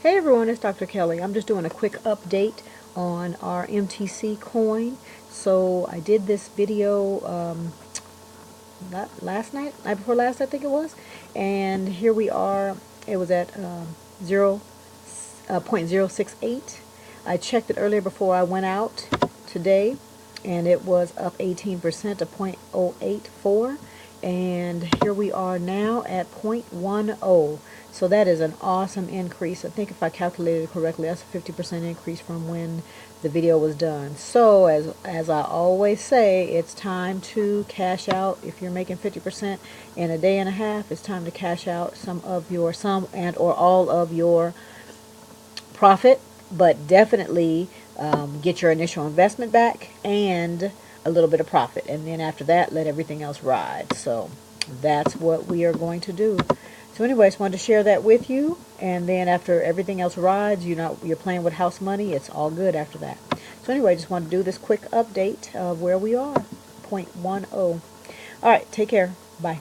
Hey everyone, it's Dr. Kelly. I'm just doing a quick update on our MTC coin. So I did this video last night before last, I think it was, and here we are. It was at 0.068. I checked it earlier before I went out today, and it was up 18% to 0.084, and here we are now at 0.10. So that is an awesome increase. I think if I calculated it correctly, that's a 50% increase from when the video was done. So as I always say, it's time to cash out. If you're making 50% in a day and a half, it's time to cash out some and or all of your profit, but definitely get your initial investment back and a little bit of profit, and then after that let everything else ride. So that's what we are going to do. So anyway, I just wanted to share that with you, and then after everything else rides, you're playing with house money, it's all good after that. So anyway, I just wanted to do this quick update of where we are, 0.10. All right, take care. Bye.